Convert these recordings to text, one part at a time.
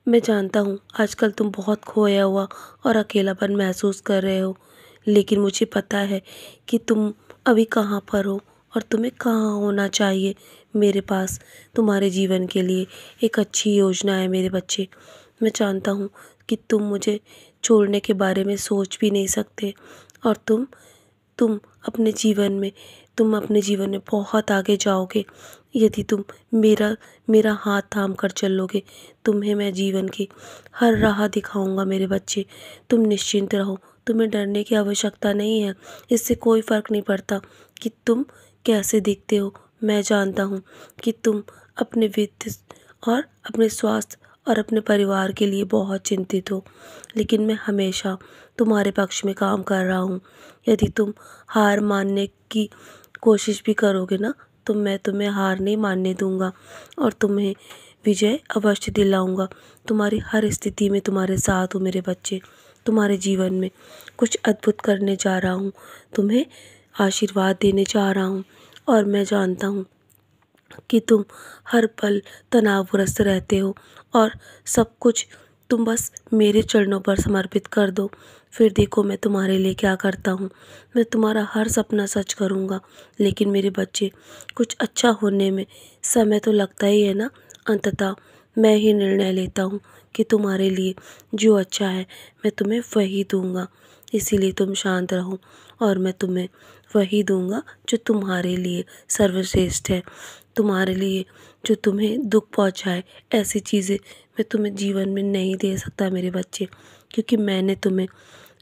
मैं जानता हूँ आजकल तुम बहुत खोया हुआ और अकेलापन महसूस कर रहे हो, लेकिन मुझे पता है कि तुम अभी कहाँ पर हो और तुम्हें कहाँ होना चाहिए। मेरे पास तुम्हारे जीवन के लिए एक अच्छी योजना है मेरे बच्चे। मैं जानता हूँ कि तुम मुझे छोड़ने के बारे में सोच भी नहीं सकते और तुम अपने जीवन में तुम अपने जीवन में बहुत आगे जाओगे यदि तुम मेरा मेरा हाथ थाम कर चलोगे। तुम्हें मैं जीवन की हर राह दिखाऊंगा मेरे बच्चे। तुम निश्चिंत रहो, तुम्हें डरने की आवश्यकता नहीं है। इससे कोई फ़र्क नहीं पड़ता कि तुम कैसे दिखते हो। मैं जानता हूँ कि तुम अपने वित्त और अपने स्वास्थ्य और अपने परिवार के लिए बहुत चिंतित हो, लेकिन मैं हमेशा तुम्हारे पक्ष में काम कर रहा हूँ। यदि तुम हार मानने की कोशिश भी करोगे ना, तो मैं तुम्हें हार नहीं मानने दूंगा और तुम्हें विजय अवश्य दिलाऊंगा। तुम्हारी हर स्थिति में तुम्हारे साथ हूँ मेरे बच्चे। तुम्हारे जीवन में कुछ अद्भुत करने जा रहा हूँ, तुम्हें आशीर्वाद देने जा रहा हूँ। और मैं जानता हूँ कि तुम हर पल तनावग्रस्त रहते हो और सब कुछ तुम बस मेरे चरणों पर समर्पित कर दो। फिर देखो मैं तुम्हारे लिए क्या करता हूँ। मैं तुम्हारा हर सपना सच करूँगा। लेकिन मेरे बच्चे, कुछ अच्छा होने में समय तो लगता ही है ना। अंततः मैं ही निर्णय लेता हूँ कि तुम्हारे लिए जो अच्छा है मैं तुम्हें वही दूँगा। इसीलिए तुम शांत रहो और मैं तुम्हें वही दूँगा जो तुम्हारे लिए सर्वश्रेष्ठ है। तुम्हारे लिए जो तुम्हें दुख पहुँचाए, ऐसी चीज़ें मैं तुम्हें जीवन में नहीं दे सकता मेरे बच्चे। क्योंकि मैंने तुम्हें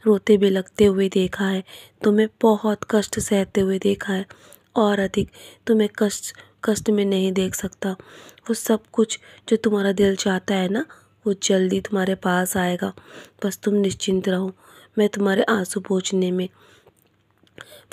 रोते बिलखते हुए देखा है, तुम्हें बहुत कष्ट सहते हुए देखा है और अधिक तुम्हें कष्ट कष्ट में नहीं देख सकता। वो सब कुछ जो तुम्हारा दिल चाहता है ना, वो जल्दी तुम्हारे पास आएगा। बस तुम निश्चिंत रहो। मैं तुम्हारे आंसू पोंछने में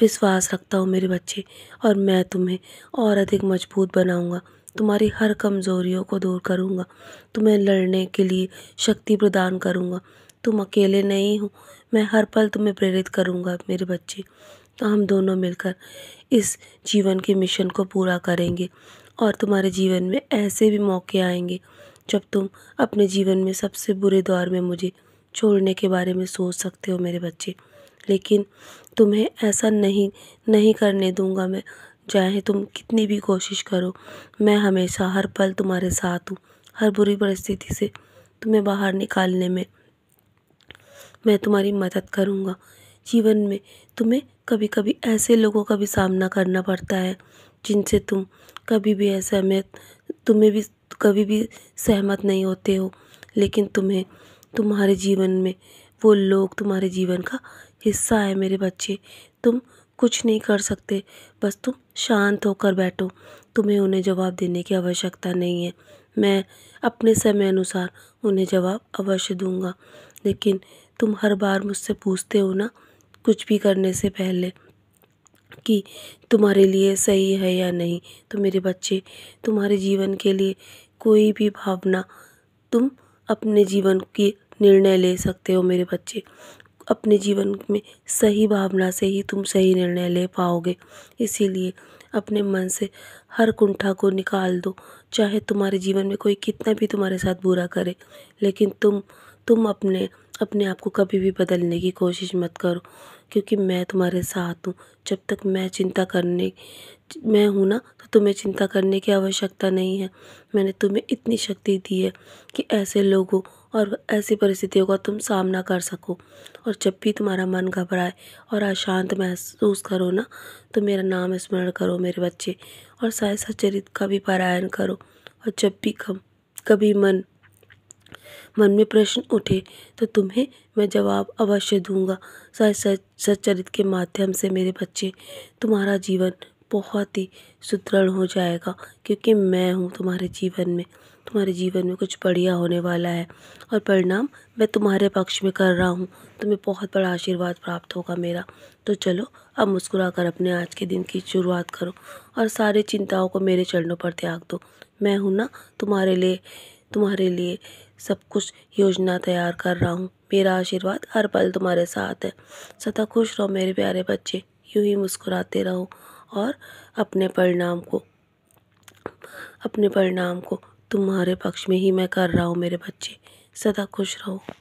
विश्वास रखता हूँ मेरे बच्चे, और मैं तुम्हें और अधिक मजबूत बनाऊंगा। तुम्हारी हर कमज़ोरियों को दूर करूंगा, तुम्हें लड़ने के लिए शक्ति प्रदान करूंगा। तुम अकेले नहीं हो, मैं हर पल तुम्हें प्रेरित करूंगा मेरे बच्चे। तो हम दोनों मिलकर इस जीवन के मिशन को पूरा करेंगे और तुम्हारे जीवन में ऐसे भी मौके आएंगे जब तुम अपने जीवन में सबसे बुरे दौर में मुझे छोड़ने के बारे में सोच सकते हो मेरे बच्चे। लेकिन तुम्हें ऐसा नहीं नहीं करने दूंगा मैं। चाहे तुम कितनी भी कोशिश करो, मैं हमेशा हर पल तुम्हारे साथ हूँ। हर बुरी परिस्थिति से तुम्हें बाहर निकालने में मैं तुम्हारी मदद करूँगा। जीवन में तुम्हें कभी कभी ऐसे लोगों का भी सामना करना पड़ता है जिनसे तुम कभी भी असहमत तुम्हें भी कभी भी सहमत नहीं होते हो, लेकिन तुम्हें तुम्हारे जीवन में वो लोग तुम्हारे जीवन का हिस्सा है मेरे बच्चे। तुम कुछ नहीं कर सकते, बस तुम शांत होकर बैठो। तुम्हें उन्हें जवाब देने की आवश्यकता नहीं है। मैं अपने समय अनुसार उन्हें जवाब अवश्य दूंगा। लेकिन तुम हर बार मुझसे पूछते हो ना, कुछ भी करने से पहले, कि तुम्हारे लिए सही है या नहीं। तो मेरे बच्चे, तुम्हारे जीवन के लिए कोई भी भावना, तुम अपने जीवन की निर्णय ले सकते हो मेरे बच्चे। अपने जीवन में सही भावना से ही तुम सही निर्णय ले पाओगे। इसीलिए अपने मन से हर कुंठा को निकाल दो। चाहे तुम्हारे जीवन में कोई कितना भी तुम्हारे साथ बुरा करे, लेकिन तुम अपने अपने आप को कभी भी बदलने की कोशिश मत करो, क्योंकि मैं तुम्हारे साथ हूँ। जब तक मैं हूँ ना, तो तुम्हें चिंता करने की आवश्यकता नहीं है। मैंने तुम्हें इतनी शक्ति दी है कि ऐसे लोगों और ऐसी परिस्थितियों का तुम सामना कर सको। और जब भी तुम्हारा मन घबराए और अशांत महसूस करो ना, तो मेरा नाम स्मरण करो मेरे बच्चे, और साय सच्चरित का भी पारायण करो। और जब भी कभी मन में प्रश्न उठे, तो तुम्हें मैं जवाब अवश्य दूंगा। सच्चरित के माध्यम से मेरे बच्चे, तुम्हारा जीवन बहुत ही सुदृढ़ हो जाएगा, क्योंकि मैं हूँ तुम्हारे जीवन में। तुम्हारे जीवन में कुछ बढ़िया होने वाला है और परिणाम मैं तुम्हारे पक्ष में कर रहा हूँ। तुम्हें बहुत बड़ा आशीर्वाद प्राप्त होगा मेरा। तो चलो, अब मुस्कुरा कर अपने आज के दिन की शुरुआत करो और सारी चिंताओं को मेरे चरणों पर त्याग दो। मैं हूँ ना तुम्हारे लिए सब कुछ योजना तैयार कर रहा हूँ। मेरा आशीर्वाद हर पल तुम्हारे साथ है। सदा खुश रहो मेरे प्यारे बच्चे, यूं ही मुस्कुराते रहो और अपने परिणाम को तुम्हारे पक्ष में ही मैं कर रहा हूँ मेरे बच्चे। सदा खुश रहो।